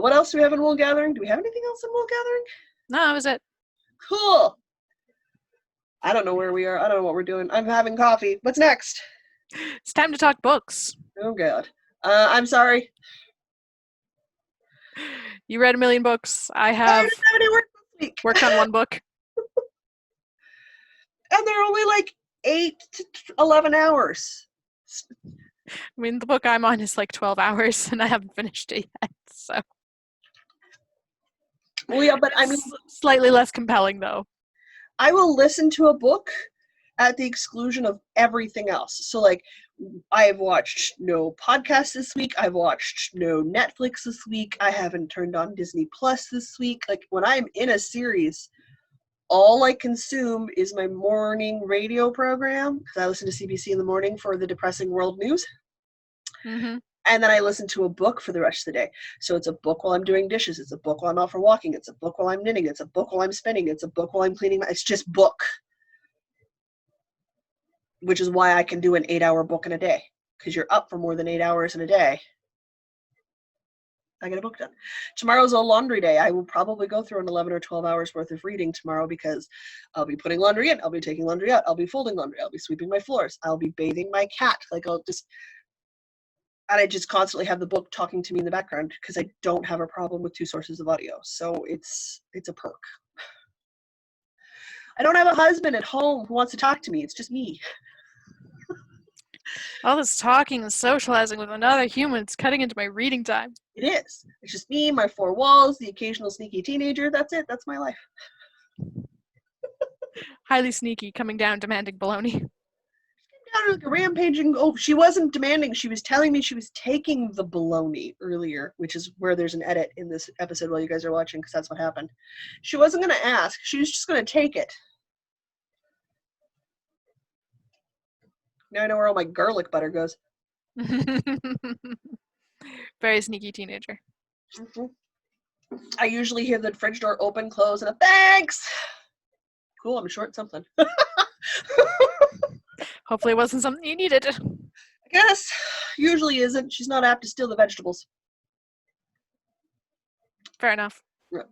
What else do we have in Wool Gathering? Do we have anything else in Wool Gathering? No, that was it. Cool. I don't know where we are. I don't know what we're doing. I'm having coffee. What's next? It's time to talk books. Oh, God. I'm sorry. You read 1 million books. I have I didn't have any work this week. worked on 1 book. And they're only like 8 to 11 hours. I mean, the book I'm on is like 12 hours, and I haven't finished it yet, so. Well, yeah, but I mean, It's slightly less compelling, though. I will listen to a book at the exclusion of everything else. So, like, I've watched no podcasts this week. I've watched no Netflix this week. I haven't turned on Disney Plus this week. Like, when I'm in a series, all I consume is my morning radio program, because I listen to CBC in the morning for the depressing world news. Mm-hmm. And then I listen to a book for the rest of the day. So it's a book while I'm doing dishes. It's a book while I'm out for walking. It's a book while I'm knitting. It's a book while I'm spinning. It's a book while I'm cleaning. It's just book. Which is why I can do an 8-hour book in a day. Because you're up for more than 8 hours in a day. I get a book done. Tomorrow's a laundry day. I will probably go through an 11 or 12 hours worth of reading tomorrow because I'll be putting laundry in. I'll be taking laundry out. I'll be folding laundry. I'll be sweeping my floors. I'll be bathing my cat. And I just constantly have the book talking to me in the background because I don't have a problem with 2 sources of audio. So it's a perk. I don't have a husband at home who wants to talk to me. It's just me. All this talking and socializing with another human is cutting into my reading time. It is. It's just me, my 4 walls, the occasional sneaky teenager. That's it. That's my life. Highly sneaky, coming down demanding baloney. Like a rampaging. Oh, she wasn't demanding. She was telling me she was taking the baloney earlier, which is where there's an edit in this episode while you guys are watching, because that's what happened. She wasn't going to ask. She was just going to take it. Now I know where all my garlic butter goes. Very sneaky teenager. Mm-hmm. I usually hear the fridge door open, close, and a thanks. Cool, I'm short something. Hopefully it wasn't something you needed. I guess. Usually isn't. She's not apt to steal the vegetables. Fair enough. Yeah.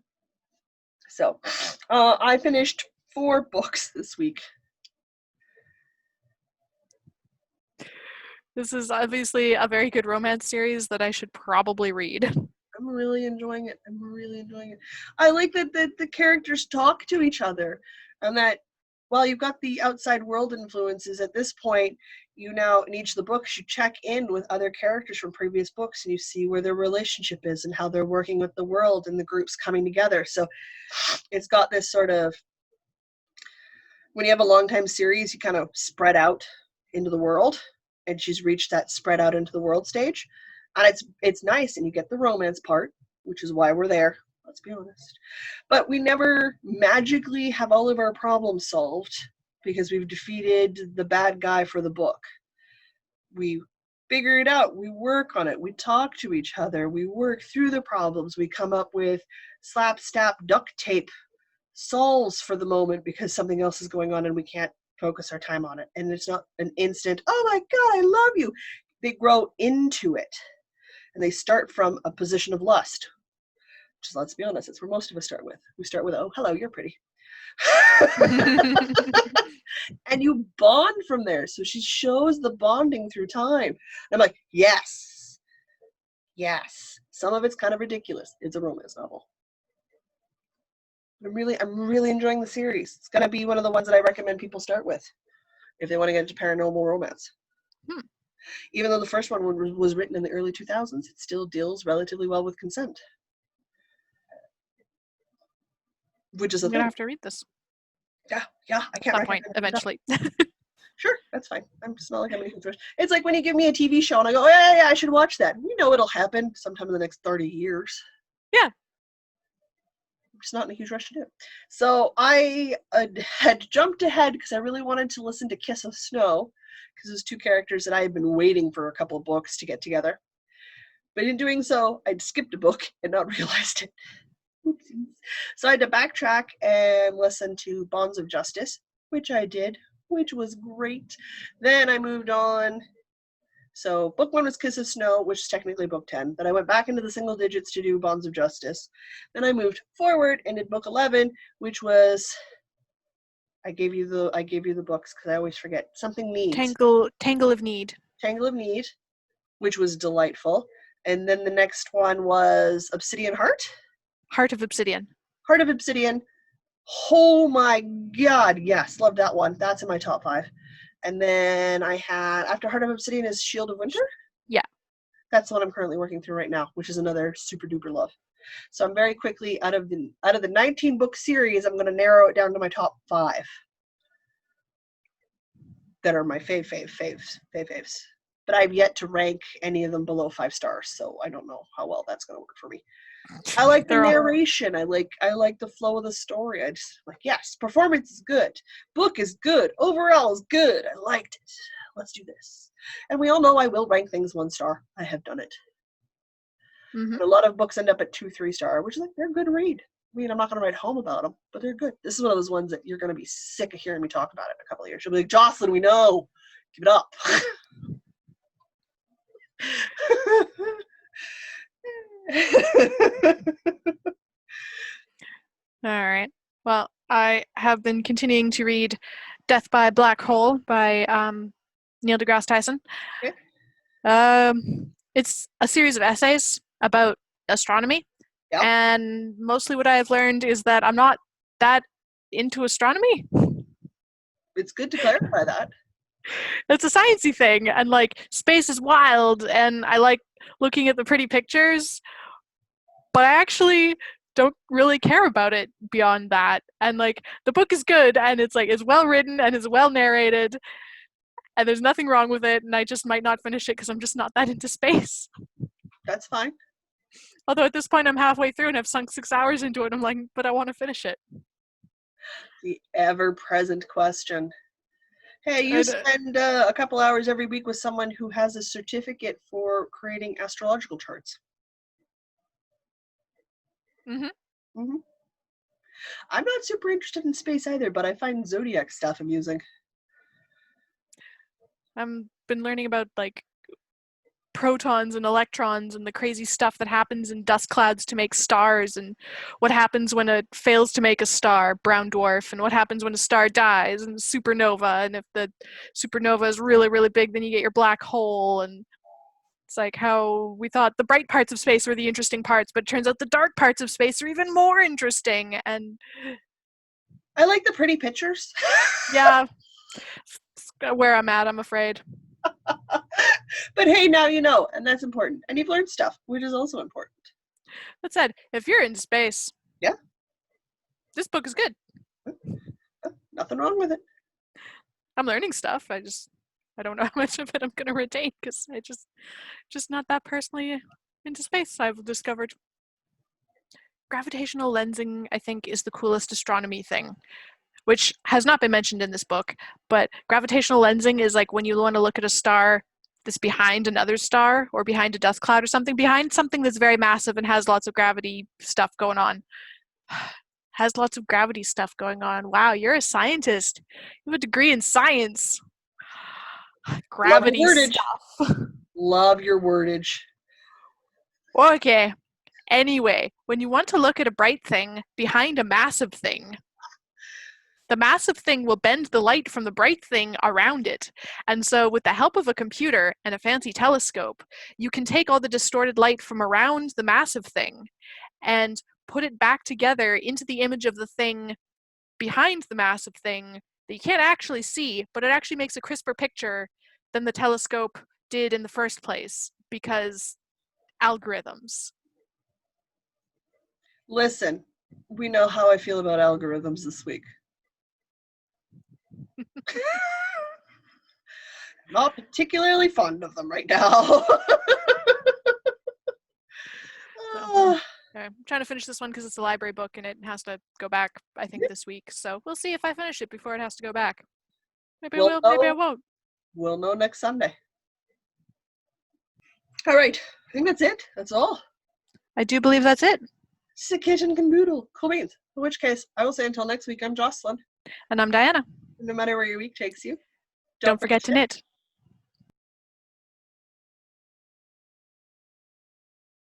So, I finished 4 books this week. This is obviously a very good romance series that I should probably read. I'm really enjoying it. I like that the characters talk to each other, and that while you've got the outside world influences at this point, you now, in each of the books, you check in with other characters from previous books and you see where their relationship is and how they're working with the world and the groups coming together. So it's got this sort of, when you have a long time series, you kind of spread out into the world, and she's reached that spread out into the world stage. And it's nice, and you get the romance part, which is why we're there, let's be honest. But we never magically have all of our problems solved because we've defeated the bad guy for the book. We figure it out, we work on it, we talk to each other, we work through the problems, we come up with slap, stab, duct tape solves for the moment because something else is going on and we can't focus our time on it. And it's not an instant, oh my God, I love you. They grow into it. And they start from a position of lust, which is, let's be honest, it's where most of us start with. We start with, oh, hello, you're pretty. And you bond from there. So she shows the bonding through time. And I'm like, yes. Some of it's kind of ridiculous. It's a romance novel. I'm really enjoying the series. It's gonna be one of the ones that I recommend people start with if they want to get into paranormal romance. Even though the first one was written in the early 2000s, it still deals relatively well with consent. Which is I'm going to have to read this. Yeah, I can't. At some point, eventually. Sure, that's fine. I'm just not like I'm anything first. It's like when you give me a TV show and I go, yeah, I should watch that. You know it'll happen sometime in the next 30 years. Yeah. I'm just not in a huge rush to do it. So I had jumped ahead because I really wanted to listen to Kiss of Snow, because there's 2 characters that I had been waiting for a couple of books to get together. But in doing so, I'd skipped a book and not realized it. Oopsies. So I had to backtrack and listen to Bonds of Justice, which I did, which was great. Then I moved on. So book 1 was Kiss of Snow, which is technically book 10. Then I went back into the single digits to do Bonds of Justice. Then I moved forward and did book 11, which was, I gave you the books because I always forget. Something Needs. Tangle of Need. Tangle of Need, which was delightful. And then the next one was Obsidian Heart. Heart of Obsidian. Heart of Obsidian, Oh my God, yes, love that one. That's in my top 5. And then I had After Heart of Obsidian is Shield of Winter. Yeah. That's the one I'm currently working through right now, which is another super duper love. So I'm very quickly out of the 19 book series, I'm going to narrow it down to my top 5 that are my faves. But I've yet to rank any of them below 5 stars, so I don't know how well that's going to work for me. I like the narration. I like the flow of the story. I just like, yes, performance is good. Book is good. Overall is good. I liked it. Let's do this. And we all know I will rank things 1 star. I have done it. Mm-hmm. But a lot of books end up at 2-3 star, which is like, they're a good read. I mean, I'm not going to write home about them, but they're good. This is one of those ones that you're going to be sick of hearing me talk about it in a couple of years. You'll be like, Jocelyn, we know. Give it up. All right. Well, I have been continuing to read Death by Black Hole by Neil deGrasse Tyson. Okay. It's a series of essays about astronomy. Yep. And mostly what I have learned is that I'm not that into astronomy. It's good to clarify that. It's a sciencey thing, and like space is wild, and I like looking at the pretty pictures, but I actually don't really care about it beyond that. And like the book is good, and it's like it's well written and it's well narrated, and there's nothing wrong with it, and I just might not finish it because I'm just not that into space. That's fine. Although at this point I'm halfway through and I've sunk 6 hours into it, I'm like, but I want to finish it. The ever-present question. Hey, you spend a couple hours every week with someone who has a certificate for creating astrological charts. Mm-hmm. Mm-hmm. I'm not super interested in space either, but I find zodiac stuff amusing. I've been learning about like protons and electrons and the crazy stuff that happens in dust clouds to make stars, and what happens when it fails to make a star, brown dwarf, and what happens when a star dies, and supernova, and if the supernova is really, really big, then you get your black hole. And it's like how we thought the bright parts of space were the interesting parts, but it turns out the dark parts of space are even more interesting. And I like the pretty pictures. yeah, where I'm at, I'm afraid. But hey, now you know, and that's important. And you've learned stuff, which is also important. That said, if you're into space, yeah, this book is good. Nothing wrong with it. I'm learning stuff. I don't know how much of it I'm going to retain because I just not that personally into space. I've discovered gravitational lensing, I think, is the coolest astronomy thing, which has not been mentioned in this book. But gravitational lensing is like when you want to look at a star that's behind another star or behind a dust cloud or something, behind something that's very massive and has lots of gravity stuff going on. Has lots of gravity stuff going on. Wow, you're a scientist. You have a degree in science. Gravity stuff. Love your wordage. Okay. Anyway, when you want to look at a bright thing behind a massive thing, the massive thing will bend the light from the bright thing around it. And so with the help of a computer and a fancy telescope, you can take all the distorted light from around the massive thing and put it back together into the image of the thing behind the massive thing that you can't actually see, but it actually makes a crisper picture than the telescope did in the first place because algorithms. Listen, we know how I feel about algorithms this week. Not particularly fond of them right now. Okay. I'm trying to finish this one because it's a library book and it has to go back, I think, this week. So we'll see if I finish it before it has to go back. Maybe I will, maybe I won't. We'll know next Sunday. All right. I think that's it. That's all. I do believe that's it. It's a kitchen caboodle. Cool beans. In which case, I will say until next week, I'm Jocelyn. And I'm Diana. No matter where your week takes you, don't forget to knit.